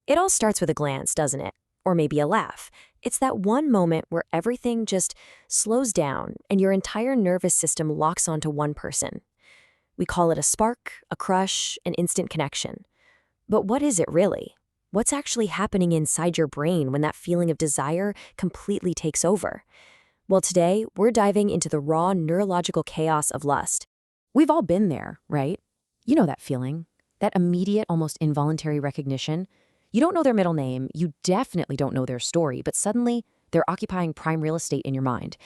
It all starts with a glance, doesn't it? Or maybe a laugh. It's that one moment where everything just slows down and your entire nervous system locks onto one person. We call it a spark, a crush, an instant connection. But what is it really? What's actually happening inside your brain when that feeling of desire completely takes over? Well, today, we're diving into the raw neurological chaos of lust. We've all been there, right? You know that feeling, that immediate, almost involuntary recognition. You don't know their middle name, you definitely don't know their story, but suddenly they're occupying prime real estate in your mind.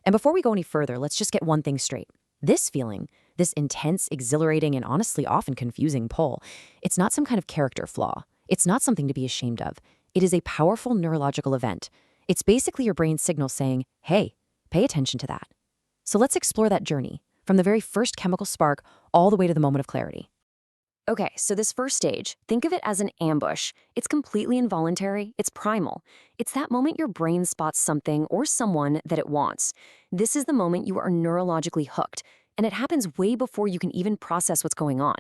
And before we go any further, let's just get one thing straight. This feeling, this intense, exhilarating, and honestly often confusing pull, it's not some kind of character flaw. It's not something to be ashamed of. It is a powerful neurological event. It's basically your brain's signal saying, hey, pay attention to that. So let's explore that journey, from the very first chemical spark all the way to the moment of clarity. Okay, so this first stage, think of it as an ambush. It's completely involuntary, it's primal. It's that moment your brain spots something or someone that it wants. This is the moment you are neurologically hooked, and it happens way before you can even process what's going on.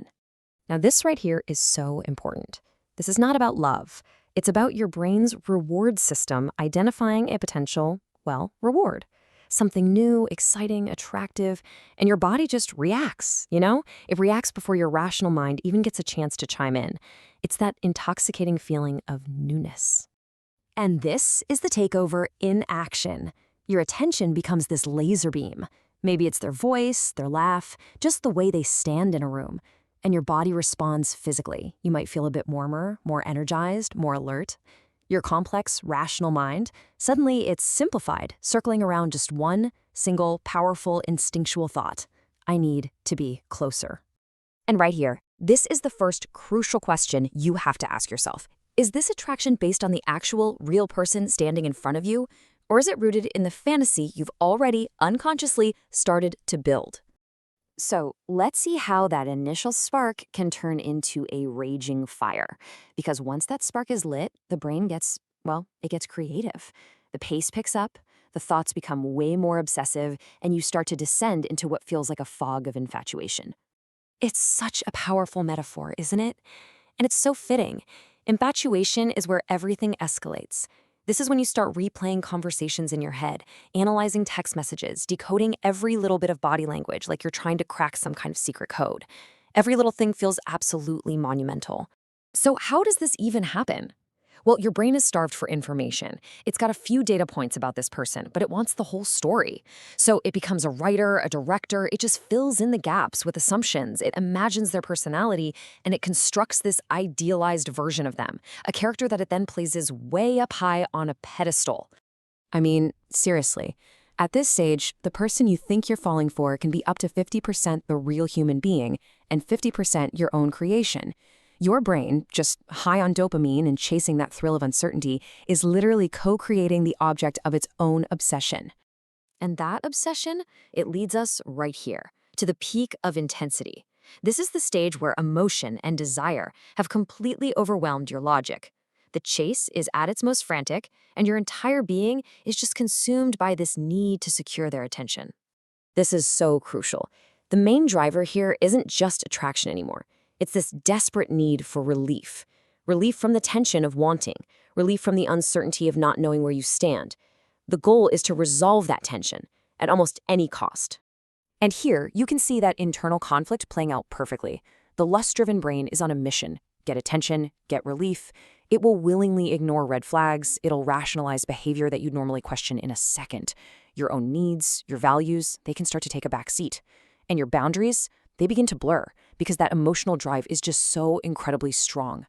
Now, this right here is so important. This is not about love. It's about your brain's reward system identifying a potential, well, reward. Something new, exciting, attractive, and your body just reacts, you know? It reacts before your rational mind even gets a chance to chime in. It's that intoxicating feeling of newness. And this is the takeover in action. Your attention becomes this laser beam. Maybe it's their voice, their laugh, just the way they stand in a room. And your body responds physically. You might feel a bit warmer, more energized, more alert. Your complex, rational mind, suddenly it's simplified, circling around just one single, powerful, instinctual thought. I need to be closer. And right here, this is the first crucial question you have to ask yourself. Is this attraction based on the actual, real person standing in front of you? Or is it rooted in the fantasy you've already unconsciously started to build? So let's see how that initial spark can turn into a raging fire. Because once that spark is lit, the brain gets, well, it gets creative. The pace picks up, the thoughts become way more obsessive, and you start to descend into what feels like a fog of infatuation. It's such a powerful metaphor, isn't it? And it's so fitting. Infatuation is where everything escalates. This is when you start replaying conversations in your head, analyzing text messages, decoding every little bit of body language like you're trying to crack some kind of secret code. Every little thing feels absolutely monumental. So how does this even happen? Well, your brain is starved for information. It's got a few data points about this person, but it wants the whole story. So it becomes a writer, a director. It just fills in the gaps with assumptions. It imagines their personality, and it constructs this idealized version of them, a character that it then places way up high on a pedestal. I mean, seriously. At this stage, the person you think you're falling for can be up to 50% the real human being and 50% your own creation. Your brain, just high on dopamine and chasing that thrill of uncertainty, is literally co-creating the object of its own obsession. And that obsession, it leads us right here, to the peak of intensity. This is the stage where emotion and desire have completely overwhelmed your logic. The chase is at its most frantic, and your entire being is just consumed by this need to secure their attention. This is so crucial. The main driver here isn't just attraction anymore. It's this desperate need for relief. Relief from the tension of wanting. Relief from the uncertainty of not knowing where you stand. The goal is to resolve that tension at almost any cost. And here, you can see that internal conflict playing out perfectly. The lust-driven brain is on a mission. Get attention, get relief. It will willingly ignore red flags. It'll rationalize behavior that you'd normally question in a second. Your own needs, your values, they can start to take a back seat. And your boundaries, they begin to blur because that emotional drive is just so incredibly strong.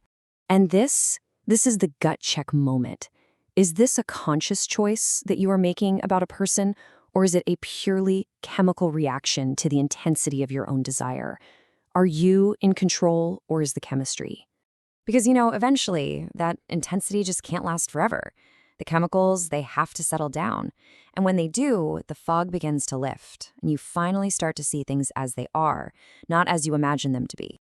And this is the gut check moment. Is this a conscious choice that you are making about a person, or is it a purely chemical reaction to the intensity of your own desire? Are you in control, or is the chemistry? Because, eventually, that intensity just can't last forever. The chemicals, they have to settle down. And when they do, the fog begins to lift, and you finally start to see things as they are, not as you imagine them to be.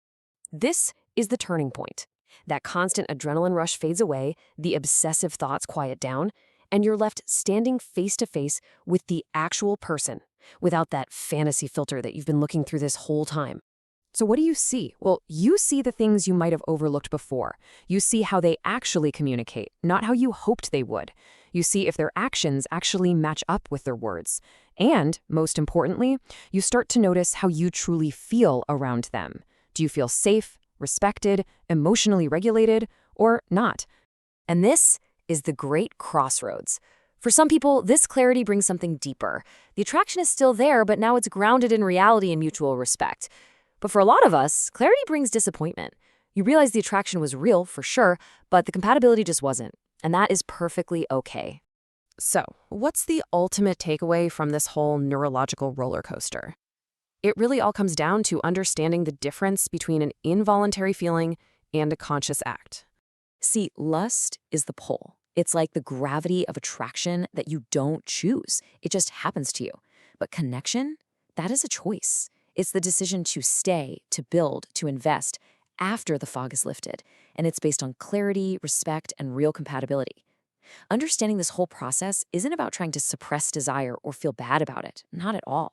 This is the turning point. That constant adrenaline rush fades away, the obsessive thoughts quiet down, and you're left standing face to face with the actual person, without that fantasy filter that you've been looking through this whole time. So what do you see? Well, you see the things you might have overlooked before. You see how they actually communicate, not how you hoped they would. You see if their actions actually match up with their words. And, most importantly, you start to notice how you truly feel around them. Do you feel safe, respected, emotionally regulated, or not? And this is the great crossroads. For some people, this clarity brings something deeper. The attraction is still there, but now it's grounded in reality and mutual respect. But for a lot of us, clarity brings disappointment. You realize the attraction was real, for sure, but the compatibility just wasn't. And that is perfectly okay. So, what's the ultimate takeaway from this whole neurological roller coaster? It really all comes down to understanding the difference between an involuntary feeling and a conscious act. See, lust is the pull. It's like the gravity of attraction that you don't choose. It just happens to you. But connection, that is a choice. It's the decision to stay, to build, to invest after the fog is lifted. And it's based on clarity, respect, and real compatibility. Understanding this whole process isn't about trying to suppress desire or feel bad about it. Not at all.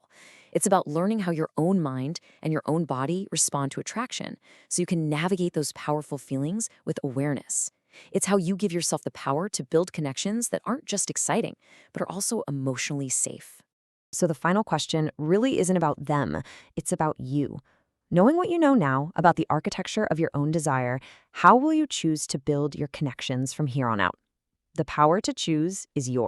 It's about learning how your own mind and your own body respond to attraction so you can navigate those powerful feelings with awareness. It's how you give yourself the power to build connections that aren't just exciting, but are also emotionally safe. So the final question really isn't about them, it's about you. Knowing what you know now about the architecture of your own desire, how will you choose to build your connections from here on out? The power to choose is yours.